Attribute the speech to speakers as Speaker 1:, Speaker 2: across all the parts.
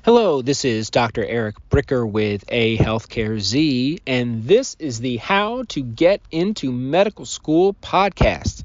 Speaker 1: Hello, this is Dr. Eric Bricker with AHealthcareZ, and this is the How to Get into Medical School podcast.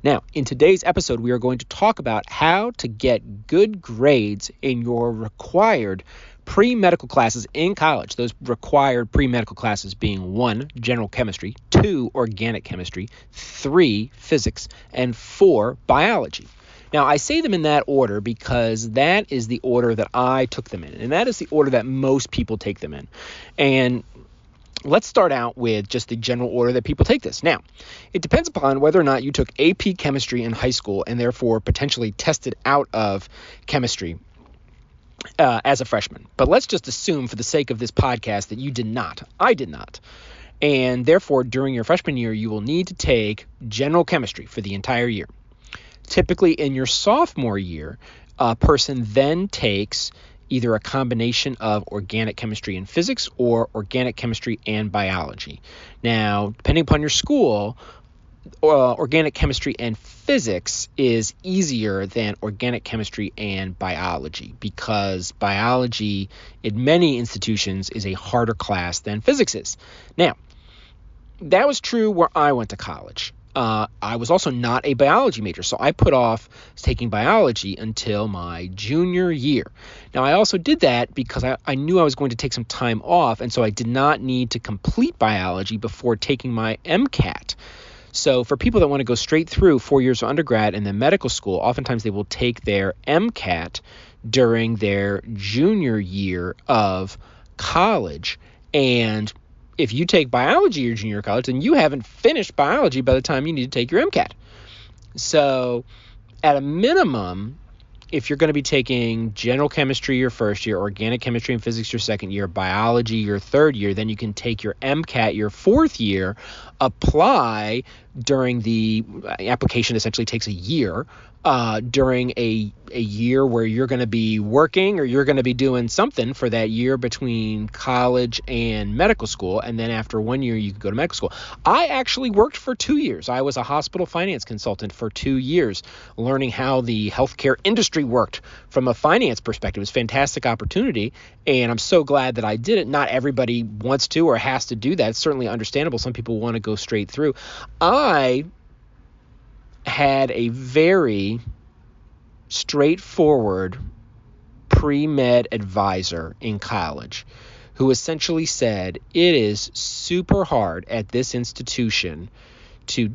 Speaker 1: Now, in today's episode, we are going to talk about how to get good grades in your required pre-medical classes in college. Those required pre-medical classes being 1, general chemistry, 2, organic chemistry, 3, physics, and 4, biology. Now, I say them in that order because that is the order that I took them in, and that is the order that most people take them in. And let's start out with just the general order that people take this. Now, it depends upon whether or not you took AP chemistry in high school and therefore potentially tested out of chemistry as a freshman. But let's just assume for the sake of this podcast that you did not. I did not. And therefore, during your freshman year, you will need to take general chemistry for the entire year. Typically in your sophomore year, a person then takes either a combination of organic chemistry and physics or organic chemistry and biology. Now, depending upon your school, organic chemistry and physics is easier than organic chemistry and biology because biology in many institutions is a harder class than physics is. Now, that was true where I went to college. I was also not a biology major, so I put off taking biology until my junior year. Now, I also did that because I knew I was going to take some time off, and so I did not need to complete biology before taking my MCAT. So for people that want to go straight through 4 years of undergrad and then medical school, oftentimes they will take their MCAT during their junior year of college. And if you take biology your junior college, then you haven't finished biology by the time you need to take your MCAT. So at a minimum, if you're going to be taking general chemistry your first year, organic chemistry and physics your second year, biology your third year, then you can take your MCAT your fourth year, apply during the application essentially takes a year, during a year where you're going to be working or you're going to be doing something for that year between college and medical school. And then after 1 year, you could go to medical school. I actually worked for 2 years. I was a hospital finance consultant for 2 years, learning how the healthcare industry worked from a finance perspective. It was a fantastic opportunity, and I'm so glad that I did it. Not everybody wants to or has to do that. It's certainly understandable. Some people want to go straight through. I had a very straightforward PreMed advisor in college who essentially said it is super hard at this institution to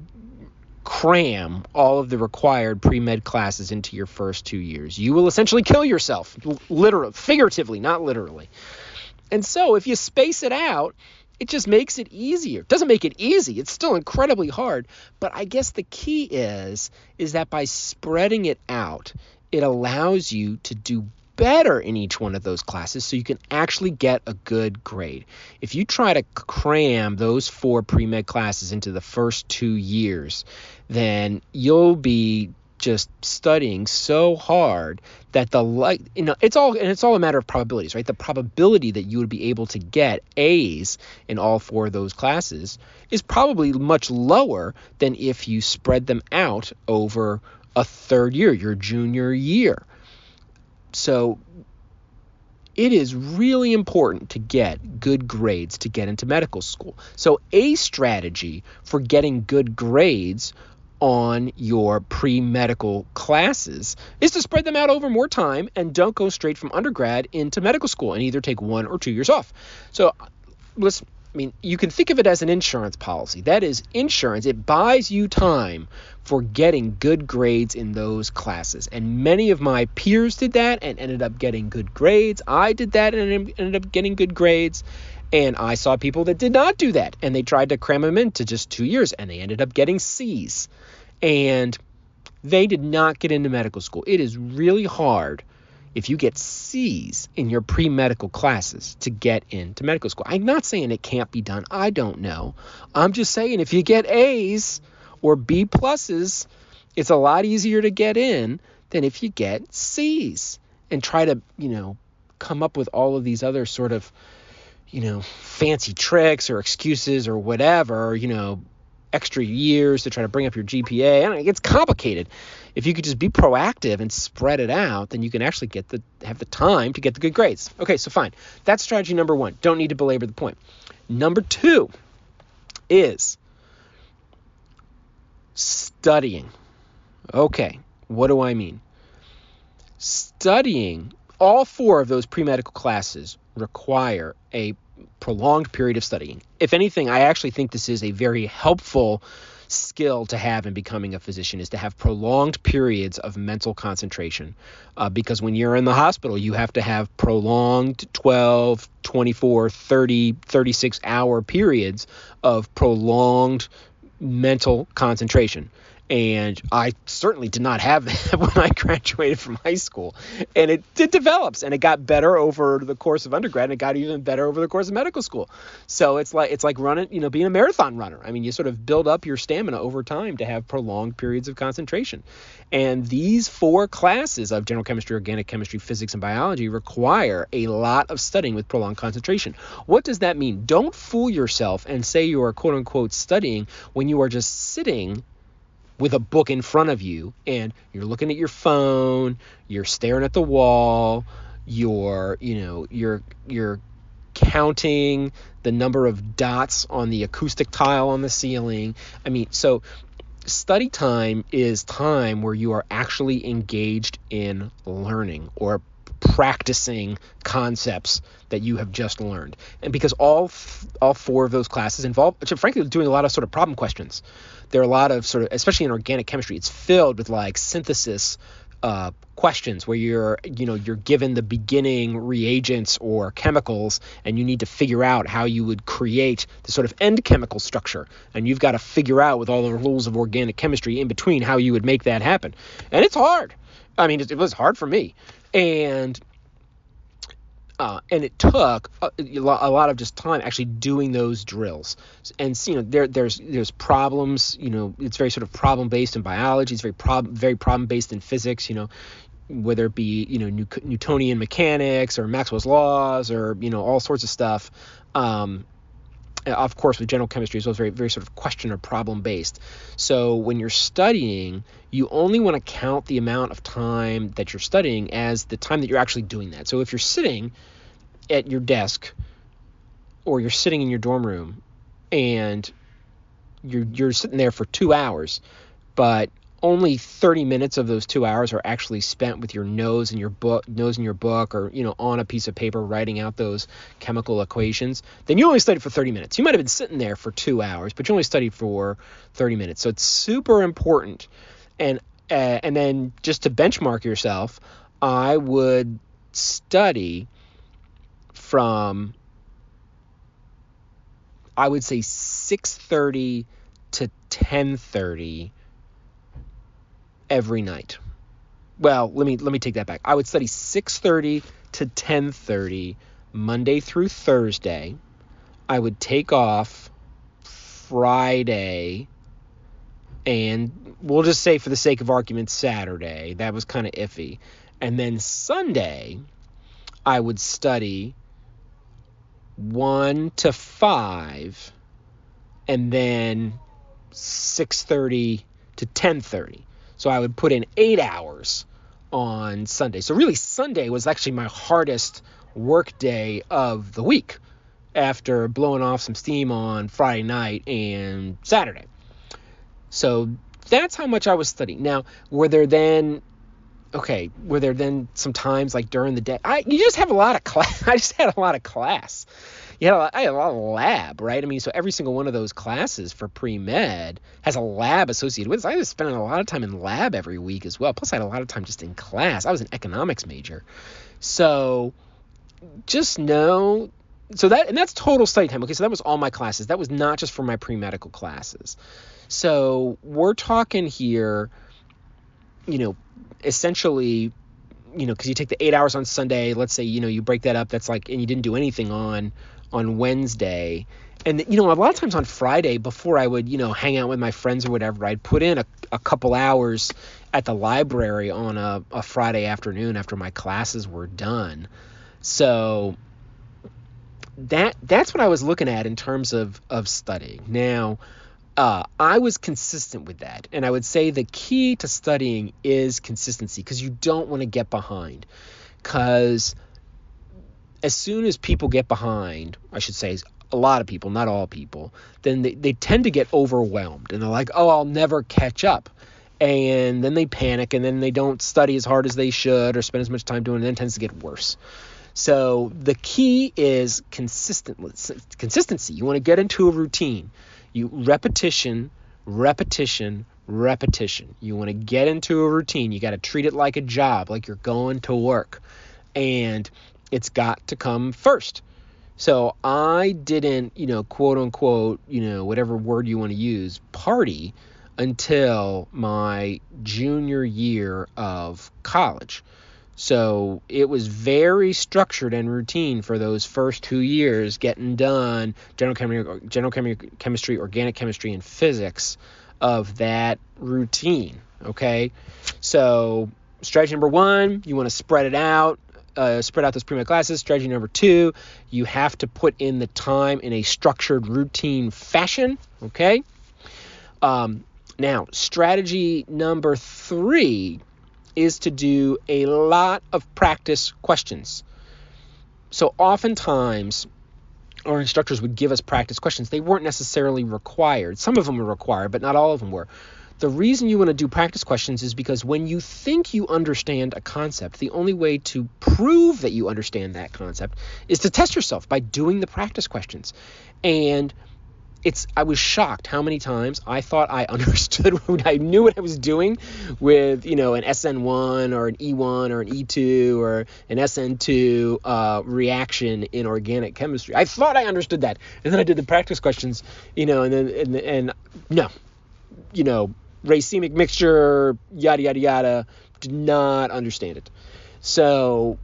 Speaker 1: cram all of the required pre-med classes into your first 2 years. You will essentially kill yourself, literally, figuratively, not literally. And so if you space it out, it just makes it easier. It doesn't make it easy. It's still incredibly hard. But I guess the key is that by spreading it out, it allows you to do better in each one of those classes so you can actually get a good grade. If you try to cram those 4 pre-med classes into the first 2 years, then you'll be just studying so hard that it's all a matter of probabilities, right? The probability that you would be able to get A's in all 4 of those classes is probably much lower than if you spread them out over a third year, your junior year. So it is really important to get good grades to get into medical school. So a strategy for getting good grades on your pre-medical classes is to spread them out over more time and don't go straight from undergrad into medical school and either take 1 or 2 years off. So you can think of it as an insurance policy. That is insurance. It buys you time for getting good grades in those classes. And many of my peers did that and ended up getting good grades. I did that and ended up getting good grades. And I saw people that did not do that, and they tried to cram them into just 2 years, and they ended up getting C's. And they did not get into medical school. It is really hard if you get C's in your pre-medical classes to get into medical school. I'm not saying it can't be done. I don't know. I'm just saying if you get A's or B pluses, it's a lot easier to get in than if you get C's and try to, come up with all of these other sort of, fancy tricks or excuses or whatever, extra years to try to bring up your GPA. And it gets complicated. If you could just be proactive and spread it out, then you can actually have the time to get the good grades. Okay, so fine. That's strategy number one. Don't need to belabor the point. Number two is studying. Okay, what do I mean? Studying, all four of those pre-medical classes require a prolonged period of studying. If anything, I actually think this is a very helpful skill to have in becoming a physician, is to have prolonged periods of mental concentration. Because when you're in the hospital, you have to have prolonged 12, 24, 30, 36-hour periods of prolonged mental concentration. And I certainly did not have that when I graduated from high school. And it develops, and it got better over the course of undergrad, and it got even better over the course of medical school. So it's like running, being a marathon runner. I mean, you sort of build up your stamina over time to have prolonged periods of concentration. And these four classes of general chemistry, organic chemistry, physics, and biology require a lot of studying with prolonged concentration. What does that mean? Don't fool yourself and say you are quote unquote studying when you are just sitting with a book in front of you and you're looking at your phone, you're staring at the wall, you're counting the number of dots on the acoustic tile on the ceiling. I mean, so study time is time where you are actually engaged in learning or practicing concepts that you have just learned. And because all four of those classes involve, frankly, doing a lot of sort of problem questions. There are a lot of sort of, especially in organic chemistry, it's filled with like synthesis questions where you're given the beginning reagents or chemicals, and you need to figure out how you would create the sort of end chemical structure. And you've got to figure out with all the rules of organic chemistry in between how you would make that happen. And it's hard. I mean, it was hard for me. And it took a lot of just time actually doing those drills. And there's problems. It's very sort of problem based in biology. It's very problem based in physics. Whether it be Newtonian mechanics or Maxwell's laws or all sorts of stuff. Of course, with general chemistry, it's very, very sort of question or problem based. So when you're studying, you only want to count the amount of time that you're studying as the time that you're actually doing that. So if you're sitting at your desk or you're sitting in your dorm room and you're sitting there for 2 hours, but only 30 minutes of those 2 hours are actually spent with your nose in your book, or on a piece of paper writing out those chemical equations, then you only studied for 30 minutes. You might have been sitting there for 2 hours, but you only studied for 30 minutes. So it's super important. And then just to benchmark yourself, I would study from, I would say, 6:30 to 10:30 every night. Well, let me take that back. I would study 6:30 to 10:30 Monday through Thursday. I would take off Friday, and we'll just say for the sake of argument Saturday. That was kind of iffy. And then Sunday, I would study 1 to 5 and then 6:30 to 10:30. So I would put in 8 hours on Sunday. So really Sunday was actually my hardest work day of the week after blowing off some steam on Friday night and Saturday. So that's how much I was studying. Now, were there then some times like during the day? You just have a lot of class. I just had a lot of class. I had a lot of lab, right? I mean, so every single one of those classes for pre-med has a lab associated with it. So I was spending a lot of time in lab every week as well. Plus, I had a lot of time just in class. I was an economics major. So just know, that's total study time. Okay, so that was all my classes. That was not just for my pre-medical classes. So we're talking here, essentially, because you take the 8 hours on Sunday, let's say, you break that up, that's like, and you didn't do anything on Wednesday. And, a lot of times on Friday, before I would, hang out with my friends or whatever, I'd put in a couple hours at the library on a Friday afternoon after my classes were done. So that's what I was looking at in terms of studying. Now, I was consistent with that. And I would say the key to studying is consistency, because you don't want to get behind. Because as soon as people get behind, I should say a lot of people, not all people, then they tend to get overwhelmed. And they're like, oh, I'll never catch up. And then they panic, and then they don't study as hard as they should or spend as much time doing it, and then it tends to get worse. So the key is consistency. You want to get into a routine. Repetition. You want to get into a routine. You got to treat it like a job, like you're going to work. And it's got to come first. So I didn't, quote unquote, whatever word you want to use, party until my junior year of college. So it was very structured and routine for those first 2 years, getting done general chemistry, organic chemistry, and physics of that routine. Okay, so strategy number 1, you want to spread it out. Spread out those pre-med classes. Strategy number 2, you have to put in the time in a structured, routine fashion. Okay. Now, strategy number 3 is to do a lot of practice questions. So oftentimes, our instructors would give us practice questions. They weren't necessarily required. Some of them were required, but not all of them were. The reason you want to do practice questions is because when you think you understand a concept, the only way to prove that you understand that concept is to test yourself by doing the practice questions. And I was shocked how many times I thought I understood, I knew what I was doing with, an SN1 or an E1 or an E2 or an SN2 reaction in organic chemistry. I thought I understood that. And then I did the practice questions, and no, racemic mixture, yada, yada, yada, did not understand it. So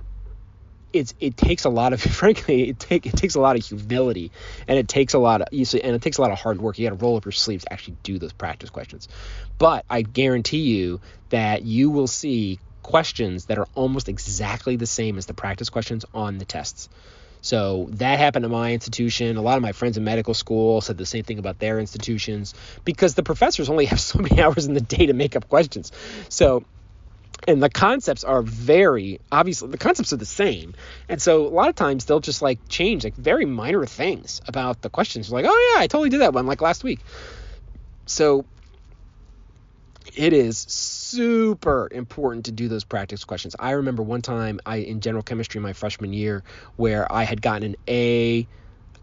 Speaker 1: it takes a lot of, frankly, it takes a lot of humility, and it takes a lot of hard work. You got to roll up your sleeves to actually do those practice questions. But I guarantee you that you will see questions that are almost exactly the same as the practice questions on the tests. So that happened at my institution. A lot of my friends in medical school said the same thing about their institutions, because the professors only have so many hours in the day to make up questions. So, and the concepts are obviously the concepts are the same. And so a lot of times they'll just change very minor things about the questions. Like, oh yeah, I totally did that one last week. So it is super important to do those practice questions. I remember one time in general chemistry my freshman year where I had gotten an A.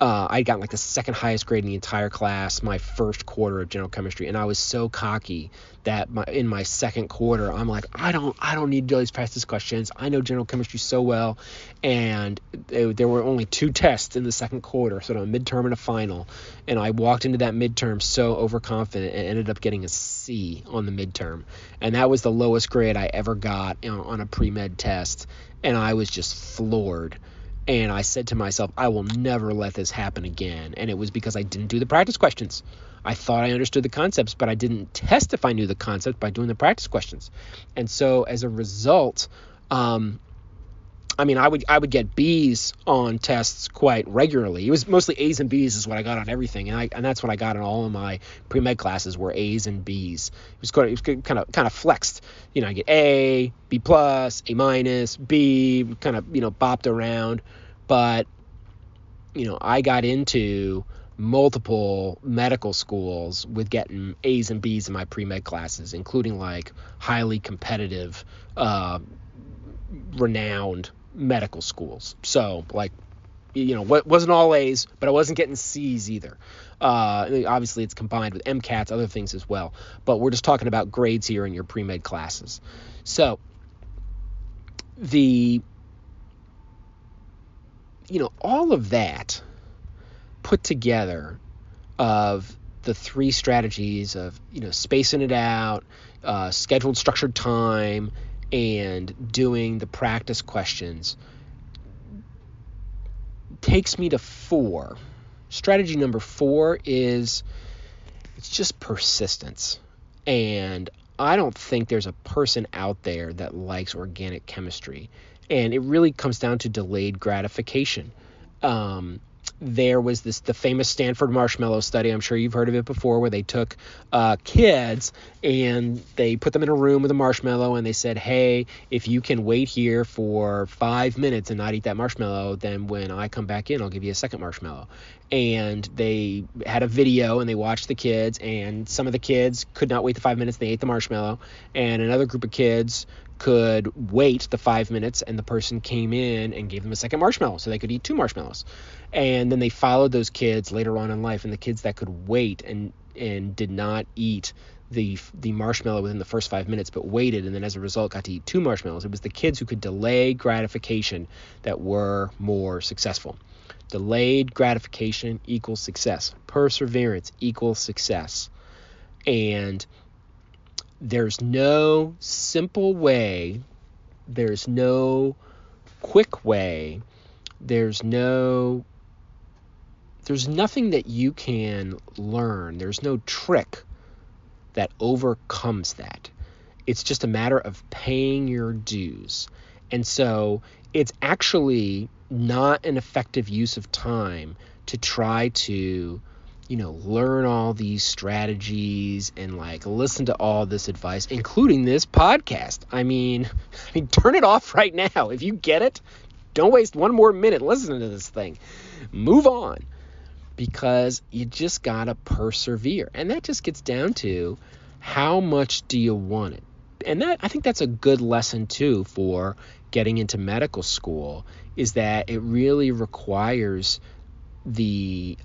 Speaker 1: I'd gotten the second highest grade in the entire class my first quarter of general chemistry, and I was so cocky that in my second quarter I'm like, I don't need to do these practice questions. I know general chemistry so well, and there were only 2 tests in the second quarter, so a midterm and a final, and I walked into that midterm so overconfident and ended up getting a C on the midterm, and that was the lowest grade I ever got on a pre-med test, and I was just floored. And I said to myself, I will never let this happen again. And it was because I didn't do the practice questions. I thought I understood the concepts, but I didn't test if I knew the concept by doing the practice questions. And so as a result, I would get B's on tests quite regularly. It was mostly A's and B's is what I got on everything, and that's what I got in all of my pre-med classes were A's and B's. It was kind of flexed. I get A, B plus, A minus, B, kind of bopped around, but I got into multiple medical schools with getting A's and B's in my pre-med classes, including highly competitive, renowned medical schools. So wasn't all A's, but I wasn't getting C's either. Obviously it's combined with MCATs, other things as well, but we're just talking about grades here in your pre-med classes. So all of that put together of the 3 strategies of spacing it out, scheduled structured time, and doing the practice questions takes me to 4. Strategy number 4 is it's just persistence. And I don't think there's a person out there that likes organic chemistry. And it really comes down to delayed gratification. there was the famous Stanford marshmallow study. I'm sure you've heard of it before, where they took kids and they put them in a room with a marshmallow and they said, hey, if you can wait here for 5 minutes and not eat that marshmallow, then when I come back in, I'll give you a second marshmallow. And they had a video and they watched the kids, and some of the kids could not wait the 5 minutes. They ate the marshmallow, and another group of kids could wait the 5 minutes, and the person came in and gave them a second marshmallow so they could eat 2 marshmallows. And then they followed those kids later on in life, and the kids that could wait and did not eat the marshmallow within the first 5 minutes, but waited, and then as a result got to eat 2 marshmallows. It was the kids who could delay gratification that were more successful. Delayed gratification equals success. Perseverance equals success. And there's no simple way, there's no quick way, there's nothing that you can learn, there's no trick that overcomes that. It's just a matter of paying your dues. And so it's actually not an effective use of time to try to learn all these strategies and listen to all this advice, including this podcast. I mean, turn it off right now. If you get it, don't waste one more minute listening to this thing. Move on, because you just gotta persevere. And that just gets down to how much do you want it? And I think that's a good lesson too for getting into medical school, is that it really requires the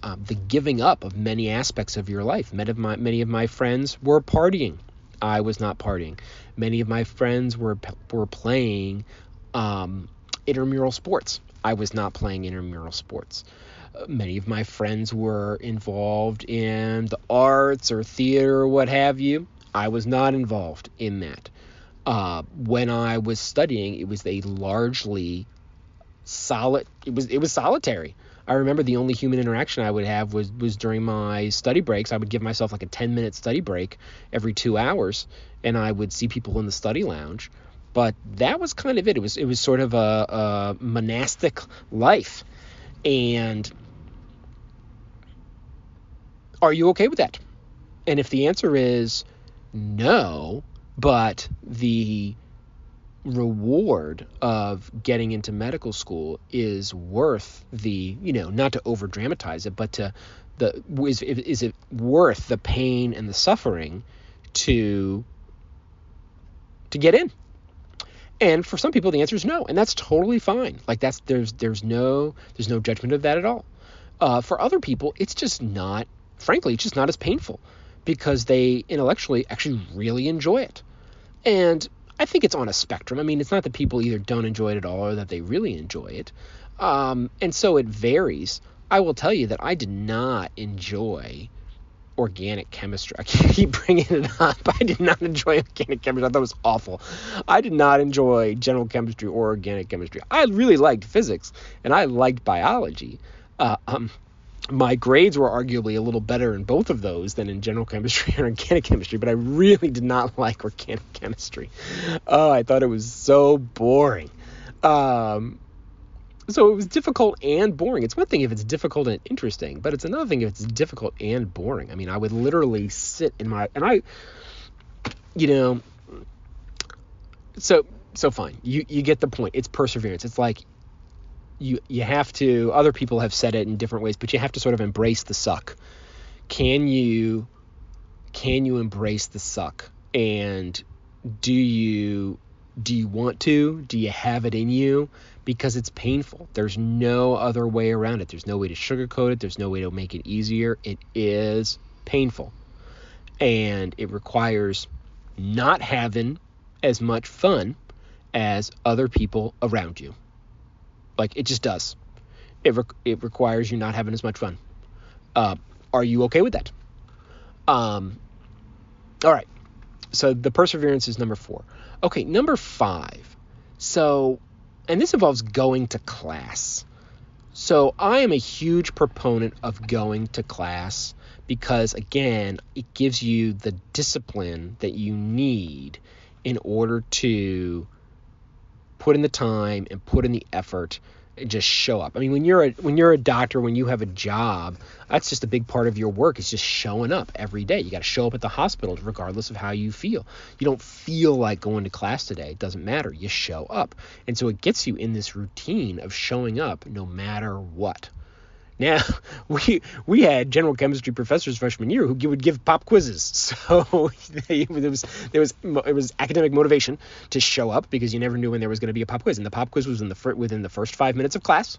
Speaker 1: giving up of many aspects of your life. Many of my friends were partying. I was not partying. Many of my friends were playing intramural sports. I was not playing intramural sports. Many of my friends were involved in the arts or theater or what have you. I was not involved in that. When I was studying, it was a largely it was solitary. I remember the only human interaction I would have was during my study breaks. I would give myself a 10-minute study break every 2 hours, and I would see people in the study lounge. But that was kind of it. It was sort of a monastic life. And are you okay with that? And if the answer is no, but the reward of getting into medical school is worth the, not to over dramatize it, but is it worth the pain and the suffering to get in? And for some people the answer is no, and that's totally fine. There's no judgment of that at all. For other people, it's just not as painful, because they intellectually actually really enjoy it. And I think it's on a spectrum. I mean, it's not that people either don't enjoy it at all or that they really enjoy it. And so it varies. I will tell you that I did not enjoy organic chemistry. I keep bringing it up. I did not enjoy organic chemistry. I thought it was awful. I did not enjoy general chemistry or organic chemistry. I really liked physics, and I liked biology. My grades were arguably a little better in both of those than in general chemistry and organic chemistry, but I really did not like organic chemistry. I thought it was so boring. So it was difficult and boring. It's one thing if it's difficult and interesting, but it's another thing if it's difficult and boring. I mean, I would literally sit in so fine. You get the point. It's perseverance. It's like, you have to, other people have said it in different ways, but you have to sort of embrace the suck. Can you embrace the suck? And do you want to? Do you have it in you? Because it's painful. There's no other way around it. There's no way to sugarcoat it. There's no way to make it easier. It is painful. And it requires not having as much fun as other people around you. It just does. It requires you not having as much fun. Are you okay with that? All right. So the perseverance is number 4. Okay, number 5. So, and this involves going to class. So I am a huge proponent of going to class because, again, it gives you the discipline that you need in order to put in the time and put in the effort just show up. I mean, when you're a doctor, when you have a job, that's just a big part of your work. It's just showing up every day. You got to show up at the hospital regardless of how you feel. You don't feel like going to class today. It doesn't matter. You show up. And so it gets you in this routine of showing up no matter what. Now, we had general chemistry professors freshman year who would give pop quizzes. So it was academic motivation to show up because you never knew when there was going to be a pop quiz. And the pop quiz was within the first 5 minutes of class.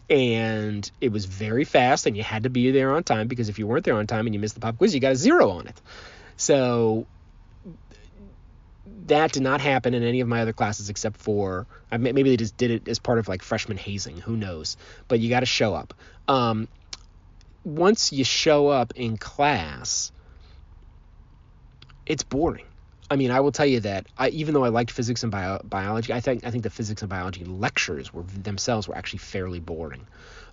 Speaker 1: And it was very fast, and you had to be there on time, because if you weren't there on time and you missed the pop quiz, you got a 0 on it. So that did not happen in any of my other classes except for, maybe they just did it as part of like freshman hazing, who knows, but you got to show up. Once you show up in class, it's boring. I mean, I will tell you that even though I liked physics and biology, I think the physics and biology lectures were actually fairly boring.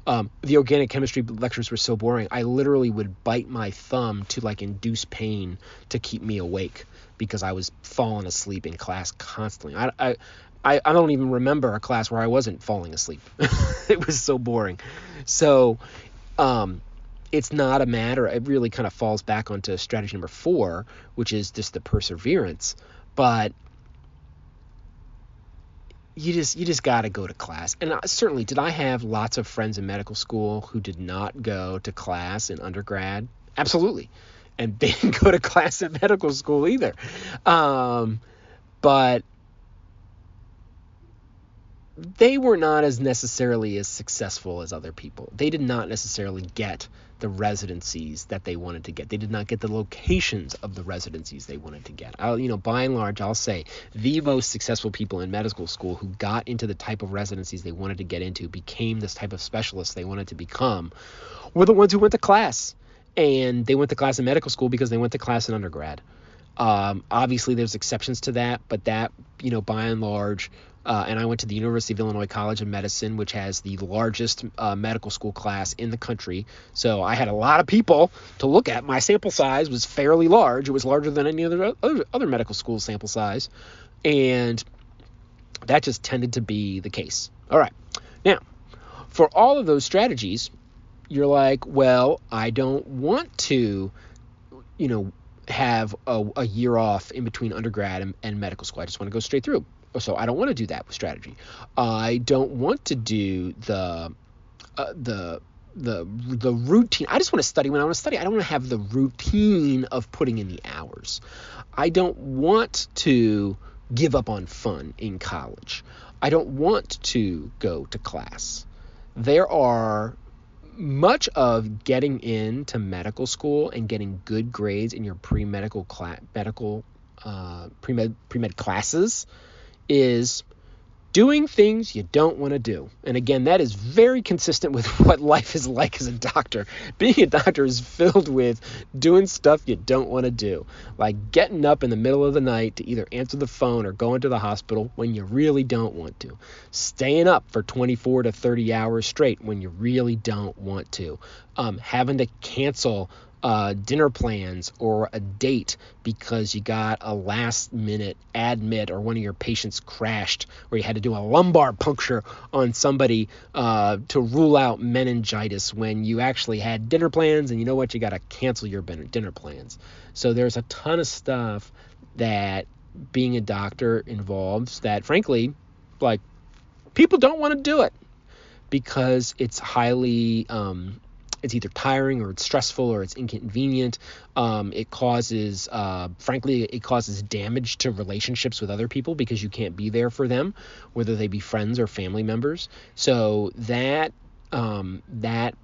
Speaker 1: The organic chemistry lectures were so boring, I literally would bite my thumb to like induce pain to keep me awake, because I was falling asleep in class constantly. I don't even remember a class where I wasn't falling asleep. It was so boring. So it's not a matter, it really kind of falls back onto strategy number 4, which is just the perseverance. But you just got to go to class. And certainly, did I have lots of friends in medical school who did not go to class in undergrad? Absolutely. And they didn't go to class at medical school either. But they were not necessarily as successful as other people. They did not necessarily get the residencies that they wanted to get. They did not get the locations of the residencies they wanted to get. By and large, I'll say the most successful people in medical school who got into the type of residencies they wanted to get into, became this type of specialist they wanted to become, were the ones who went to class. And they went to class in medical school because they went to class in undergrad. Obviously, there's exceptions to that, but that, by and large, and I went to the University of Illinois College of Medicine, which has the largest medical school class in the country. So I had a lot of people to look at. My sample size was fairly large. It was larger than any other medical school sample size. And that just tended to be the case. All right. Now, for all of those strategies, you're like, well, I don't want to, have a year off in between undergrad and medical school. I just want to go straight through. So I don't want to do that with strategy. I don't want to do the routine. I just want to study when I want to study. I don't want to have the routine of putting in the hours. I don't want to give up on fun in college. I don't want to go to class. There are much of getting into medical school and getting good grades in your pre-med classes is doing things you don't want to do. And again, that is very consistent with what life is like as a doctor. Being a doctor is filled with doing stuff you don't want to do, like getting up in the middle of the night to either answer the phone or go into the hospital when you really don't want to, staying up for 24 to 30 hours straight when you really don't want to, having to cancel dinner plans or a date because you got a last minute admit or one of your patients crashed, or you had to do a lumbar puncture on somebody to rule out meningitis when you actually had dinner plans, and you know what, you got to cancel your dinner plans. So there's a ton of stuff that being a doctor involves that, frankly, like, people don't want to do it because it's highly it's either tiring or it's stressful or it's inconvenient. It causes damage to relationships with other people because you can't be there for them, whether they be friends or family members. So that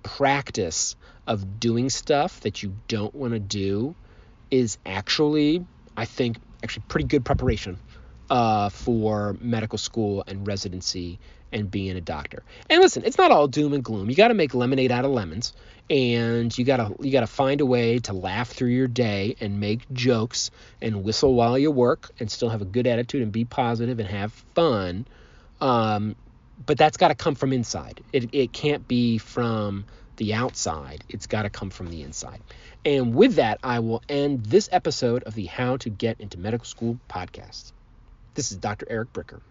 Speaker 1: practice of doing stuff that you don't want to do is actually, I think, pretty good preparation for medical school and residency and being a doctor. And listen, it's not all doom and gloom. You got to make lemonade out of lemons, and you got to find a way to laugh through your day and make jokes and whistle while you work and still have a good attitude and be positive and have fun. But that's got to come from inside. It can't be from the outside. It's got to come from the inside. And with that, I will end this episode of the How to Get into Medical School podcast. This is Dr. Eric Bricker.